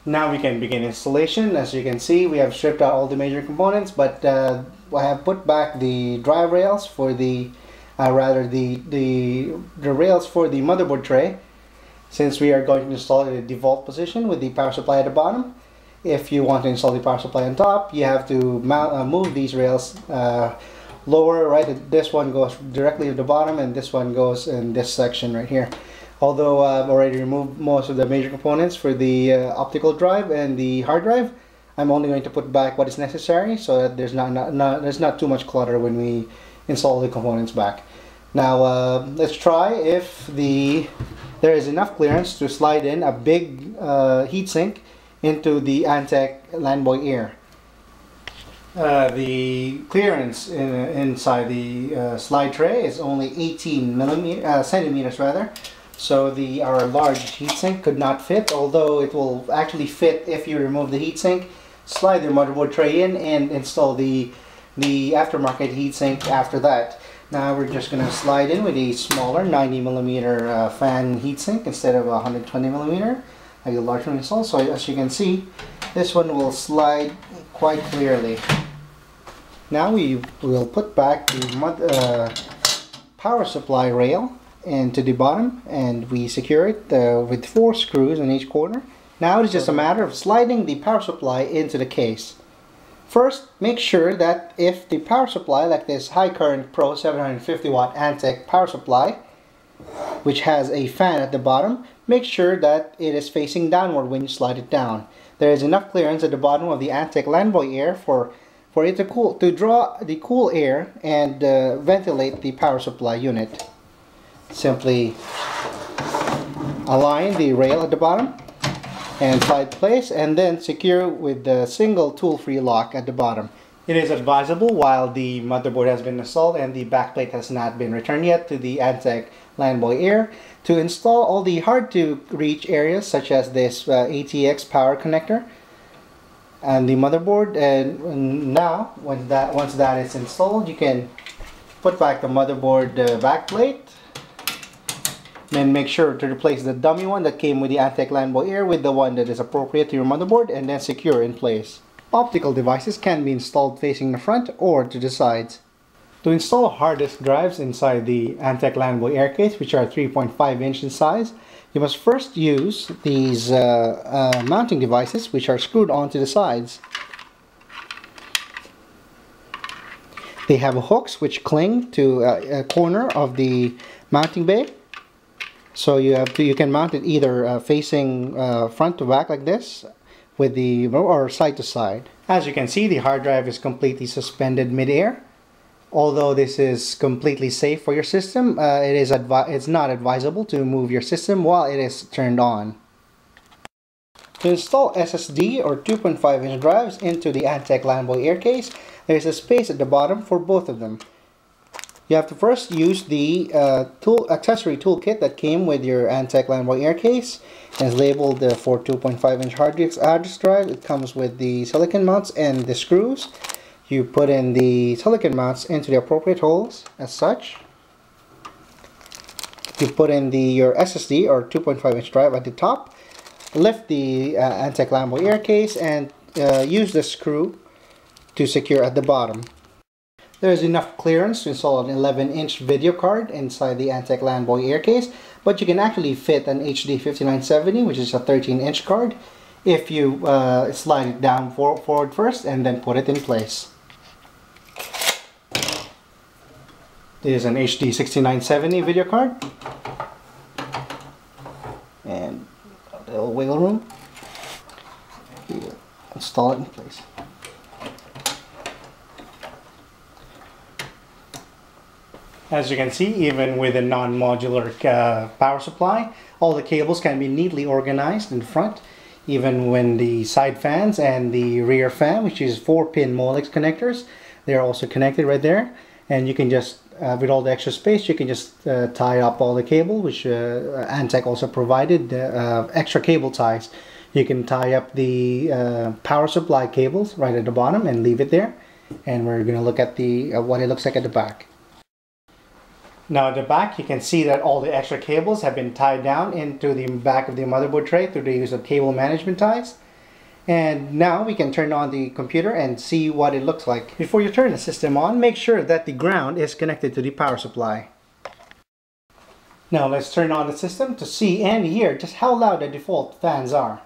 Now we can begin installation. As you can see, we have stripped out all the major components, but I have put back the drive rails for the rails for the motherboard tray, since we are going to install it in a default position with the power supply at the bottom. If you want to install the power supply on top, you have to move these rails lower, right? This one goes directly to the bottom, and this one goes in this section right here. Although I've already removed most of the major components for the optical drive and the hard drive, I'm only going to put back what is necessary so that there's not too much clutter when we install the components back. Now let's try if there is enough clearance to slide in a big heatsink into the Antec LanBoy Air. The clearance inside the slide tray is only 18 centimeters rather. So our large heatsink could not fit, although it will actually fit if you remove the heatsink, slide the motherboard tray in, and install the aftermarket heatsink after that. Now we're just going to slide in with a smaller 90mm fan heatsink instead of a 120mm like the large one installed. So as you can see, this one will slide quite clearly. Now we will put back the power supply rail into the bottom, and we secure it with 4 screws in each corner. Now it's just a matter of sliding the power supply into the case. First, make sure that if the power supply, like this high current Pro 750 watt Antec power supply, which has a fan at the bottom, make sure that it is facing downward when you slide it down. There is enough clearance at the bottom of the Antec LanBoy Air for it to draw the cool air and ventilate the power supply unit. Simply align the rail at the bottom and slide place, and then secure with the single tool-free lock at the bottom. It is advisable, while the motherboard has been installed and the backplate has not been returned yet to the Antec LanBoy Air, to install all the hard-to-reach areas such as this ATX power connector and the motherboard. And now, once that is installed, you can put back the motherboard backplate. Then make sure to replace the dummy one that came with the Antec LanBoy Air with the one that is appropriate to your motherboard, and then secure in place. Optical devices can be installed facing the front or to the sides. To install hard disk drives inside the Antec LanBoy Air Case, which are 3.5 inch in size, you must first use these mounting devices, which are screwed onto the sides. They have hooks which cling to a corner of the mounting bay. So you can mount it either facing front to back like this, with or side to side. As you can see, the hard drive is completely suspended mid-air. Although this is completely safe for your system, it's not advisable to move your system while it is turned on. To install SSD or 2.5 inch drives into the Antec LanBoy Air Case, there is a space at the bottom for both of them. You have to first use the accessory toolkit that came with your Antec LanBoy Air Case, and is labeled for 2.5 inch hard disk drive. It comes with the silicon mounts and the screws. You put in the silicon mounts into the appropriate holes as such. You put in your SSD or 2.5 inch drive at the top. Lift the Antec LanBoy Air Case and use the screw to secure at the bottom. There is enough clearance to install an 11 inch video card inside the Antec LanBoy Air Case, but you can actually fit an HD 5970, which is a 13 inch card, if you slide it down forward first and then put it in place. This is an HD 6970 video card, and a little wiggle room. You install it in place. As you can see, even with a non-modular power supply, all the cables can be neatly organized in front, even when the side fans and the rear fan, which is 4-pin Molex connectors, they're also connected right there. And you can just, with all the extra space, you can just tie up all the cable, which Antec also provided extra cable ties. You can tie up the power supply cables right at the bottom and leave it there. And we're going to look at what it looks like at the back. Now at the back, you can see that all the extra cables have been tied down into the back of the motherboard tray through the use of cable management ties. And now we can turn on the computer and see what it looks like. Before you turn the system on, make sure that the ground is connected to the power supply. Now let's turn on the system to see and hear just how loud the default fans are.